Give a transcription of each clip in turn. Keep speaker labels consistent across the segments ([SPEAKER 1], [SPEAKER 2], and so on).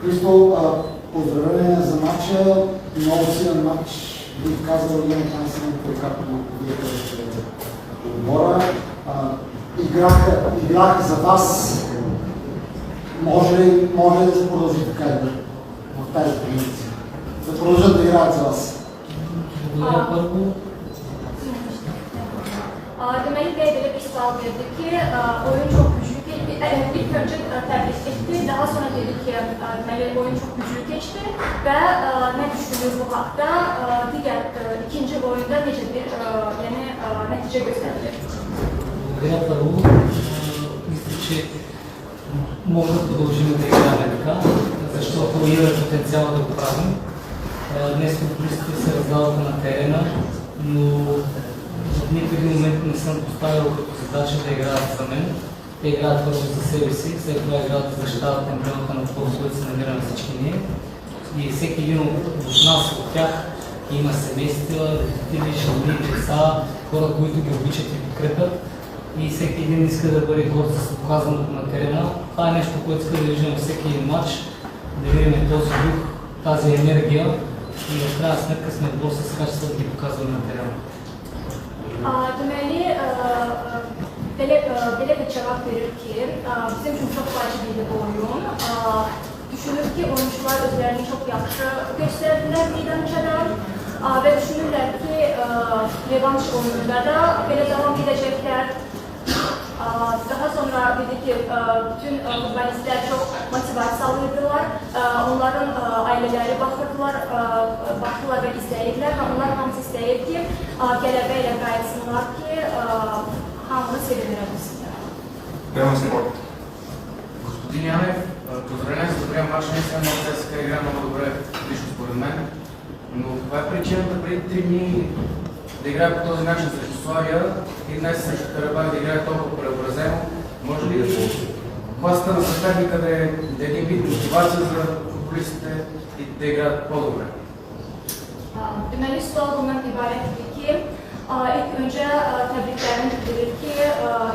[SPEAKER 1] Христо, поздравления за матча, много силен матч, бих казал, имам шансен, както вие казахте отбора. Играха за вас, може ли да продължи така в тази позиция? Да продължат да играят за вас?
[SPEAKER 2] Първо. Deməli, qeyd edib sual verdi ki, oyun çox güclü keçdi. İlk öncə təbrik etdi, daha sonra dedi ki, deməli, oyun çox güclü keçdi və nə düşünür bu haqda digər ikinci oyunda necə bir nəticə göstərilir?
[SPEAKER 3] Благодаря първо. Мисля, че може да продължим да играме така, защото имаме потенциала да го правим. Днес футболистите се раздаваха на терена, но в нито един момент не съм поставил като задача да играят за мен. Те играят първо за себе си, след това играят за защитават емблемата на футбола, който се намираме всички ние. И всеки един от нас, от тях, има семейства, родители, жени, деца, хора, които ги обичат и подкрепят. И всеки един иска да бъде горд с показаното на терена. Това е нещо, което иска да виждам всеки един матч, да видим този дух, тази енергия и в крайна сметка сме отбор с качество да ги показваме на терена.
[SPEAKER 2] Deməli, belə bir cavab verir ki, bizim üçün çox vacibdir bu oyun. Düşünür ki, oyuncular özlərini çox yaxşı göstərdilər meydançada və düşünürlər ki, revanş oyununda da belə davam edəcəklər. Daha sonra dedi ki, bütün futbolistlər çox motivasiyalıydılar, onların ailələri baxırlar və izləyirlər və onlar hamısı istəyir ki, qələbə ilə qayıtsınlar ki, hamını sevindirəbilsinlər.
[SPEAKER 4] Прямо спорт. Господин Янев, поздравления за добрия матч, наистина ЦСКА игра много добре, лично според мен, но каква е причината преди 3 дни да играе по този начин срещу Славия и днес срещу Карабах да играе толкова преобразено? Може ли класата на съперника да е един вид мотивация за футболистите и да играят по-добре?
[SPEAKER 2] Deməli, sual bundan ibarətdir ki, ilk öncə təbriklərini bildirir ki,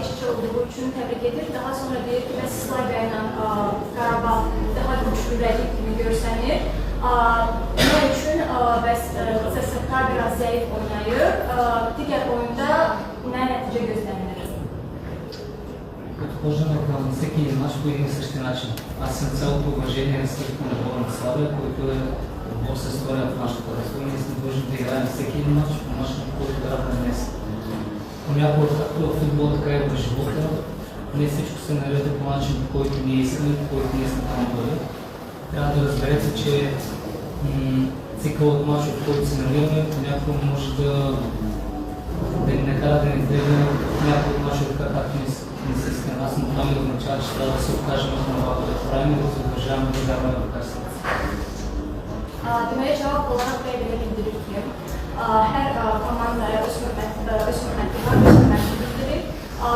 [SPEAKER 2] eşitçi olduğu üçün təbrik edir. Daha sonra deyir ki, bəs Slavia ilə Qarabağ daha güclü rəqib kimi görsənir. Nə üçün bəs CSKA biraz zəif oynayır, digər oyunda nə nəticə gözlənilir?
[SPEAKER 3] Подхождаме към всеки един мач по един и същи начин. Аз съм цялото уважение на всички на отбора на Славия, който е отбор с история в нашата първенство. Ние сме длъжни да играем всеки един мач по начина, по който играхме днес. Понякога както в футбол, така и в живота, не всичко се нарежда по начин, по който ние искаме, по който ние сме тръгвали. Трябва да разберете, че цикъл от мач, в който се намираме, понякога може да ни накара да не изглеждаме някои от мачове, както не се иска нас, но това не означава, че трябва да се окажем в това, което правим и да се удържаваме да даваме в качеството.
[SPEAKER 2] Deməli, cavab olaraq belə bildirir ki, hər komandaya öz hörməti var, öz hörməti bildirir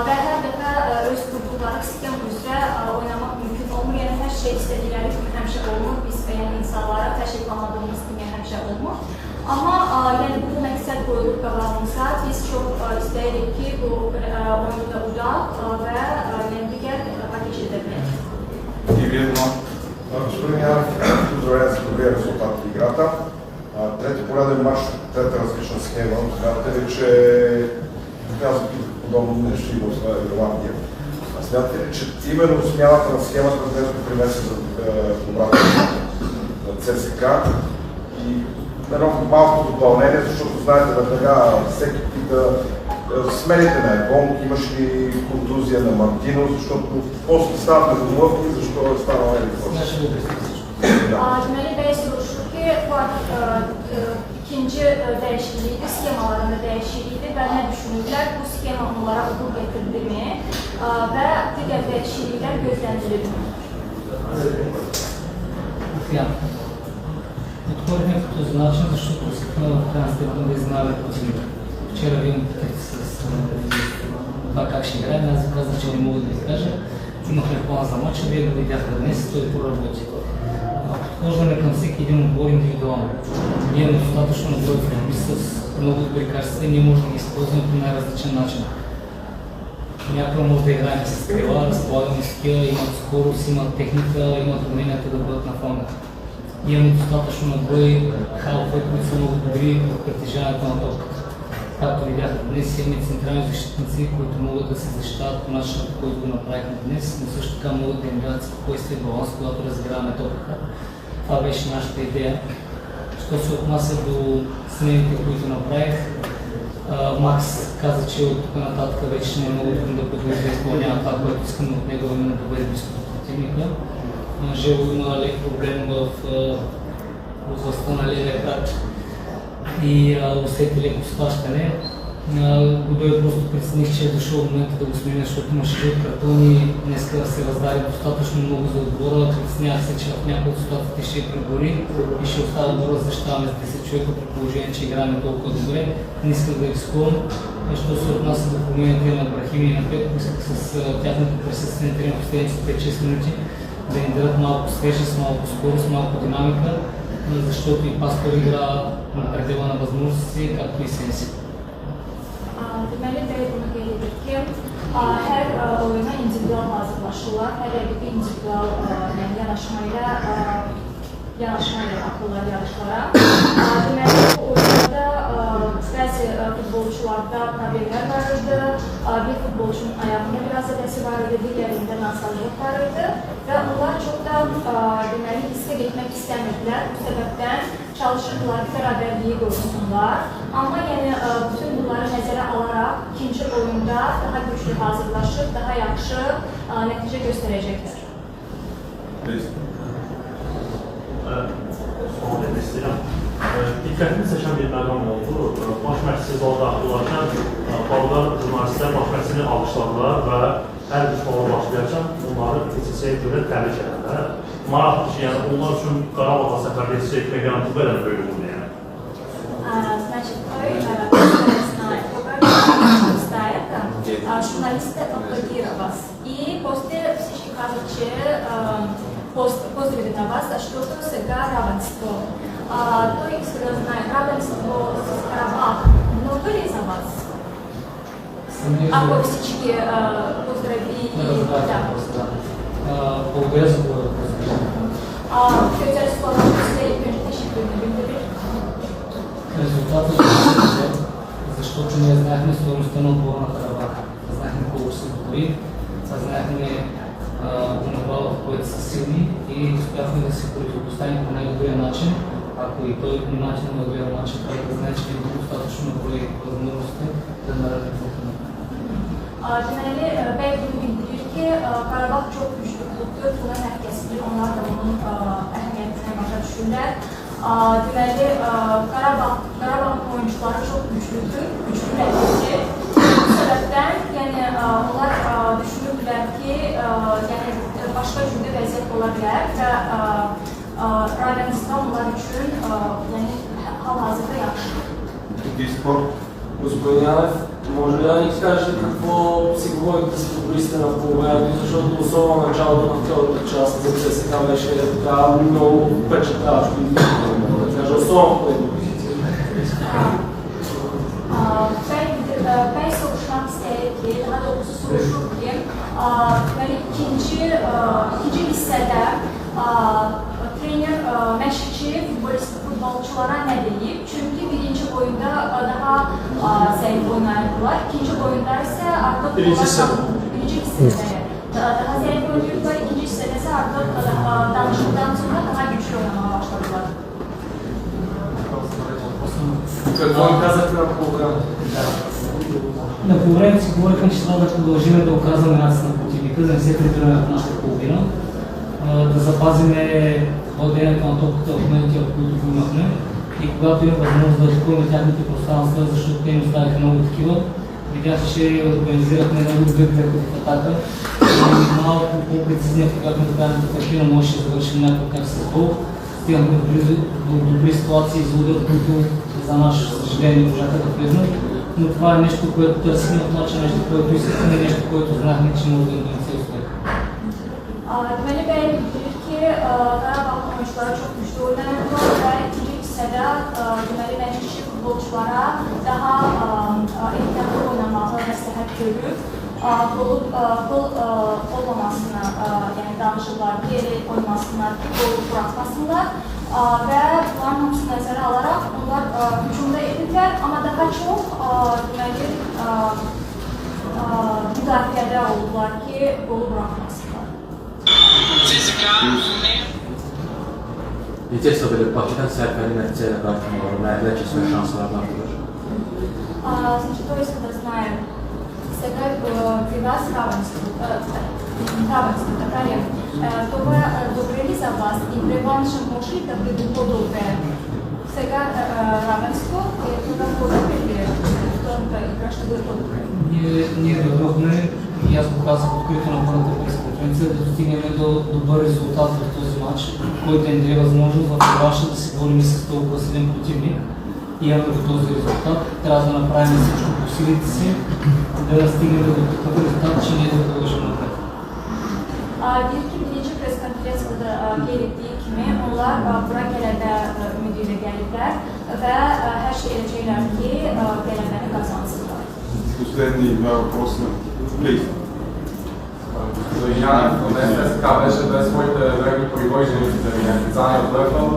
[SPEAKER 2] və hər dəfə öz qurduqları sistem üzrə oynamaq mümkün olmur. Yəni, hər şey istədikləri kimi həmişə olmur, biz insanlara təşkilatladığımız kimi həmişə olmur. Amma yəni, bu məqsəd qoyulub qabağımıza, biz çox istəyirik ki, bu oyunda udaq və digər ateş edə bilək.
[SPEAKER 5] Господин Янев, поздравления за добрия резултат в играта. Трети пореден мач, трета различна схема. Смятате ли, че подобно нещо има в Ирландия? Смятате ли, че именно смяната на схемата днес допринесе за добрата на ЦСКА? И едно малко допълнение, защото знаете веднага всеки пита смените на Ебон, имаш ли контузия на Мартино, защото после стават недомлъвки, защо е станала
[SPEAKER 2] Deməli, bəy soruşur ki, bu ikinci dəyişikliyidir, skemalarında dəyişikliyidir və nə düşünürlər? Bu skema onlara uğur gətirdimi və digər dəyişikliklər gözləndirilmi?
[SPEAKER 3] Подходихме по този начин, защото искахме в крайна степен да иззнаваме противника. Вчера ви питах с това как ще играем, аз ви казах, че не мога да изкажа. Имахме план за матча, вие го видяхте днес, той проработи. Подхождаме към всеки един отбор индивидуално. Ние имаме достатъчно добър футболист с много добри качества и ние можем да ги използваме по най-различен начин. Някой може да играем с крила, разполагаме с такива, имат скорост, имат техника, имат уменията да бъдат на фронта. Имаме достатъчно на брой халфове, които са много добри в притежаването на топката. Както видяхте днес, имаме централни защитници, които могат да се защитават по начина, по който го направихме днес, но също така могат да им дадат спокойствие и баланс, когато разиграваме топката. Това беше нашата идея. Що се отнася до смените, които направих, Макс каза, че от тук нататък вече ще не е много трудно да продължи да изпълнява това, което искаме от него, именно да бъде близко до противника. Жело има лек проблем в областта на левия крак и усети леко схващане. Годой просто прецених, че е дошъл момента да го сменя, защото имаше жълт картон и днеска се раздаде достатъчно много за отбора. Преценях се, че в някои от ситуациите ще прибори и ще остава отбора да защитаваме с 10 човека при положение, че играем толкова добре. Не исках да рискувам. Що се отнася до промените на Брахими и на Петко, исках с тяхното присъствие на тренер последните 5-6 минути да им дадат малко свежест, малко скорост, малко динамика, защото и Пастор игра на предела на възможности, както и Сенси.
[SPEAKER 2] Deməli, belə bunu qeyd edir ki, hər oyuna individual hazırlaşırlar, hər rəqibi individual yanaşma ilə atırlar yarışlara. Deməli, bu oyunda bəzi futbolçularda problemlər var idi, bir futbolçunun ayağında biraz edəsi var idi, digərində nasazlıq var idi və onlar çox da deməli, riskə getmək istəmirdilər. Bu səbəbdən çalışırdılar ki, bərabərliyi qorusunlar. Amma yəni, bütün bunları nəzərə alaraq ikinci oyunda daha güclü hazırlaşıb, daha yaxşı nəticə göstərəcəklər.
[SPEAKER 6] Son etmək istəyirəm. Diqqətini çəkən bir məqam oldu. Baş məşqçi zala daxil olarkən Bağlar jurnalistlər baş məşqçini alqışladılar və hər bir suala başlayarkən onları TCC-yə görə təbrik edilər. Maraqlıdır ki, yəni onlar üçün Qarabağa səfərdə TCC-yə proqramı belə böyük oldu yəni.
[SPEAKER 2] Значит, журналистите аплодира вас. И после всички казват, че поздрави на вас, защото сега равенство. Той иска да знае равенство с Карабах. Много ли за вас? Ако всички поздрави и да.
[SPEAKER 3] Благодаря за това.
[SPEAKER 2] Хотел слова, че и ще ви
[SPEAKER 3] Резултатът е защото ние знаехме стойността на отбора на Карабах. Знаехме колко са добри, знаехме това, в което са силни и успяхме да се противопоставим по най-добрия начин. Ако и той внимателно гледа начин, трябва да знае, че има достатъчно добри възможности да наради това.
[SPEAKER 2] Deməli, bəy bunu bildirir ki, Qarabağ çox güclü klubdur, buna herkes bilir, onlar da bunun əhəmiyyətini başa düşürlər. Deməli, Qarabağ oyuncuları çox güclüdür, güclü rəqibdir. Bu səbəbdən, yəni, onlar düşünürdülər ki, yəni, başqa cürdə vəziyyət ola bilər və Ravenstan onlar üçün yəni, hal-hazırda yaxşıdır.
[SPEAKER 7] Господин Янев, може ли да ни кажете какво си говорите с футболистите на полувремето, защото особено началото на втората част за ЦСКА беше така много впечатляващо и да кажа, особено по една позиция.
[SPEAKER 2] Bəy soruşmaq istəyir ki, daha doğrusu soruşur ki, ikinci hissədə trener məşqçi futbolçulara nə deyib? Çünki birinci oyunda daha zəif oynayırdılar, ikinci oyunda isə artıq
[SPEAKER 7] birinci hissədə
[SPEAKER 2] daha zəif oynayırdılar, ikinci hissədə isə artıq danışıqdan sonra daha güclü oynamaya başladılar.
[SPEAKER 7] Какво им казахте на полувремето?
[SPEAKER 3] На полувремето си говорихме, че трябва да продължим да оказваме натиск на противника, да не се прибираме в нашата половина, да запазим владението на топката в моментите, в които го имахме и когато има възможност да атакуваме тяхните пространства, защото те ни оставиха много такива. Видях, че организирахме много добри преходи в атака и малко по-прецизни, когато да кажем, такива можеше да завършим някакъв как с гол. Стигнахме до добри ситуации и излудят, които за наше съжаление можаха да влезнат. Но това е нещо, което търсим от начина, нещо, което искахме, нещо, което знахме, че може да ни се успех.
[SPEAKER 2] Deməli, bəy bildirir ki, Qarabağ oyuncuları çox güclü oynayırdılar və ikinci hissədə deməli, məşqçi futbolçulara daha ehtiyatlı oynamağı məsləhət görür. Gol olmamasını, yəni danışırlar ki, oynamasınlar, gol buraxmasınlar və bunların hamısını nəzərə alaraq onlar hücumda edirlər, amma daha çox deməli müdafiədə oldular ki, golu buraxmasınlar.
[SPEAKER 8] Necə belə Bakıdan sərfəli nəticə ilə qayıtmaları, mərhələ keçmə şanslarını artırır?
[SPEAKER 2] Значит, то есть, когда знаем, сыграть при вас равенство, така това добре ли за вас и реванша може ли да бъде по-добре? Сега равенство е това по-добре ли? Втората игра ще бъде по-добре.
[SPEAKER 3] Ние дойдохме и аз го казах открито на първата пресконференция да достигнем до добър резултат в този матч, който ни даде възможност в Реванша да се борим с толкова силен противник. Имаме до този резултат. Трябва да направим всичко по силите си, да стигнем до такъв резултат, че ние да продължим напред.
[SPEAKER 2] Birinci preskонferensiyada qeyd etdiyi kimi, onlar bura gələndə ümidi ilə gəliblər və hər şey edəcəklər ki, qələbəni qazansınlar.
[SPEAKER 9] Последни два въпроса. Please.
[SPEAKER 10] Господин Янев, днес ССК беше без своите древни производители за специалния отвъртъл.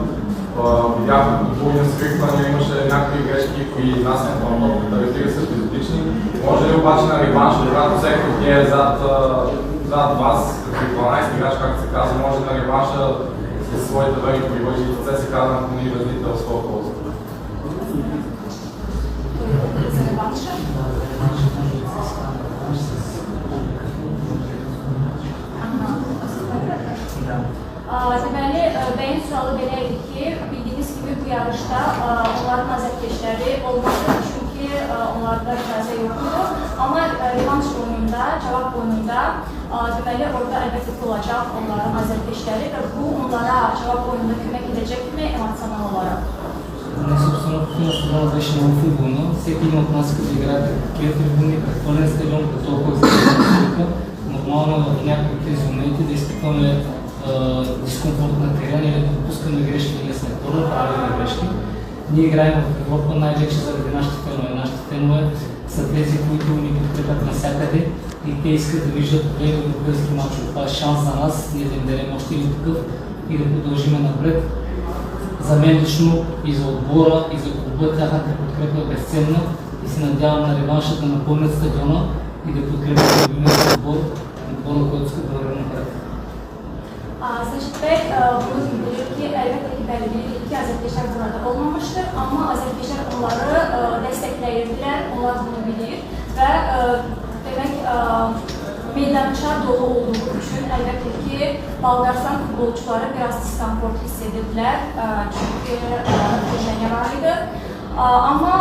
[SPEAKER 10] Видяхме подбуйни свиквания, имаше някакви грешки при изнасянето на топката, разбира се, епизодични. Може ли обаче на реванш, когато всеки от тия е зад вас, като 12 играч, както се казва, може на реванша с своите древни производители ССК да наклони везните в своя полза?
[SPEAKER 2] За реванша? Deməli, bəyin sualı belə idi ki, bildiyiniz kimi bu yarışda onların azərkeşləri olmadı, çünki onlarda icazə yoxdur. Amma revanş oyununda, cavab oyununda deməli, orada əlbəttə olacaq onların azərkeşləri və bu onlara cavab oyununda kömək edəcəkmi emosional olaraq?
[SPEAKER 3] Собствено беше много футболно. Всеки един от нас, като играе пред такива трибуни, пред пълен стадион, пред толкова зрители, нормално в някои от тези моменти да изпитваме дискомфорт на терена или да допускаме грешки или сме първо правилни грешки. Ние играем в Европа най-вече заради нашите фенове. Нашите фенове са тези, които ни подкрепят навсякъде и те искат да виждат добре европейски мачове. Това е шанс за нас, ние да им дадем още един такъв и да продължим напред. За мен лично и за отбора, и за клуба тяхната подкрепа е безценна и се надявам на реванша да напълнят стадиона и да подкрепят любимия отбор, който иска да върви напред.
[SPEAKER 2] Значит, bunu bildirir ki, elbette ki belli ki Azərkeşlər burada olmamışdır, amma Azərkeşlər onları dəstəkləyirdiler, onlar bunu bilir və demək meydança dolu olduğu üçün əlbəttə ki, Balqaristan futbolçuları biraz diskomfort hiss edirlər, çünki nəticə var idi. Amma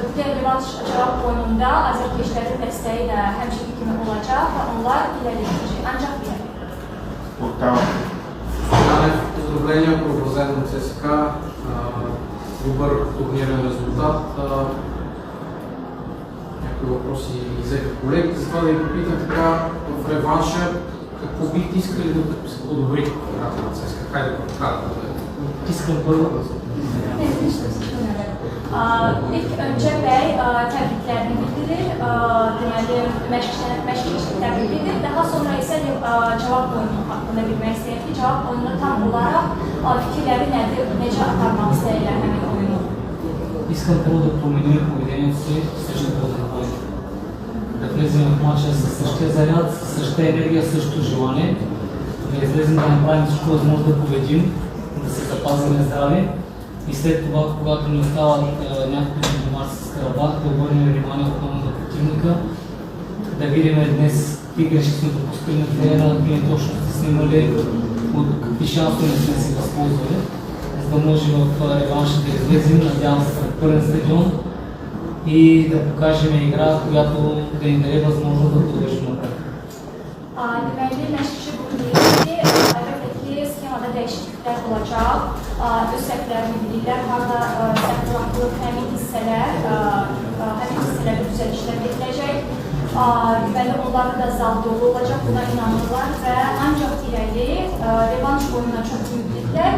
[SPEAKER 2] digər revanş cavab oyununda Azərkeşlərin dəstəyi də həmçinin kimi olacaq və onlar iləri gedəcək, ancaq iləri.
[SPEAKER 4] Поздравления, провозен от ССК, добър турнирен резултат. Някои въпроси взеха колегите, затова да ви попитам така в реванша, какво бихте искали да се подобри играта на ССК? Хайде да покажете.
[SPEAKER 3] Искам първо.
[SPEAKER 2] İlk önce Bey təbriklərini bildirir, deməli məşqçiləri təbrik edir. Daha sonra isə cavab oyunu haqqında bilmək istəyir ki, cavab oyunu tam olaraq fikirləri nədir, necə aparmaq istəyirlər həmin oyunu.
[SPEAKER 3] Искам първо да променим поведението си срещу този. Да влезем в матча със същия заряд, със същата енергия, същото желание, да излезем да направим всичко възможно да победим, да се запазим здрави. И след това, когато ни остават няколко матча с Карабах, да обърнем внимание отново на противника, да видим днес какви грешки сме допускали на терена, какви неточности сме имали, от какви шансове не сме се възползвали, за да може в реванша да излезем, надявам се пред пълен стадион и да покажем игра, която да ни даде възможност да продължим напред.
[SPEAKER 2] Deməli, məşqçi bunu deyir ki, əlbəttə ki, sxemada dəyişikliklər olacaq, öz səhvlərini bilirlər, harada səhv buraxılıb həmin hissələrdə düzəlişlər ediləcək. Deməli, onlarda da zal dolu olacaq, buna inanırlar və ancaq irəli revanş oyununa çox ümidliklər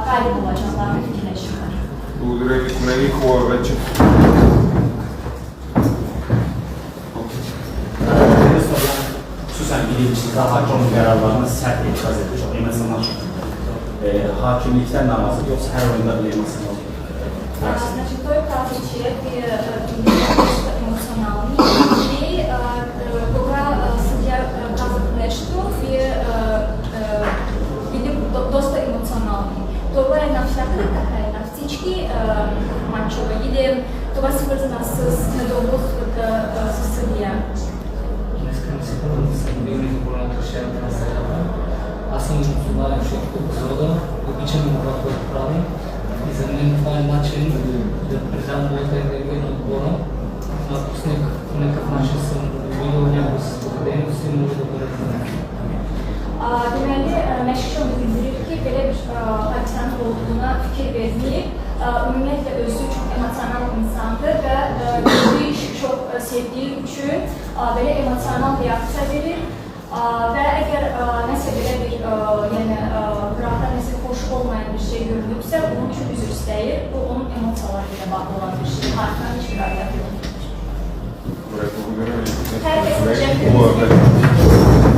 [SPEAKER 2] qalib olacaqlarını fikirləşirlər.
[SPEAKER 9] Благодаря ви, колеги. Хубава вечер.
[SPEAKER 11] Xüsusən birincisində hakimin qərarlarına sərt etiraz edir, çox emosional şəkildə. Hakimlikdən namazı yoxsa hər oyunda bir emosional
[SPEAKER 2] Значит, той каза, че е емоционални и кога съдия казва нещо, вие видим доста емоционални. Това е навсякъде така е, на всички матчове. Или това е свързано с недоволствата с съдия.
[SPEAKER 3] Днеска не се първо да съм бил изборната решението на съдята. Аз съм емоционален човек от епизода, обичам това, което прави. И за мен това е начин да предам моята енергия на отбора. Ако по някакъв начин съм видел някакво състояние, си може да бъде за мен.
[SPEAKER 2] Deməli, məşqçi onu bildirir ki, belə bir hadisanın olduğuna fikir verməyib. Ümumiyyətlə, özü çox emosional insandır və gördüyü işi çox sevdiyi üçün belə emosional reaksiya verir. Və əgər nəsə belə bir, yəni, qıraqda nəsə xoş olmayan bir şey görülübsə, onun üçün üzr istəyir. Bu, onun emosiyaları ilə bağlı olan bir şey. Harfidən hiçbir aidiyyat yoxdur.
[SPEAKER 9] Добре, благодаря ви.
[SPEAKER 2] Herkes teşekkür
[SPEAKER 9] Хубава
[SPEAKER 2] ederim.
[SPEAKER 9] вечер.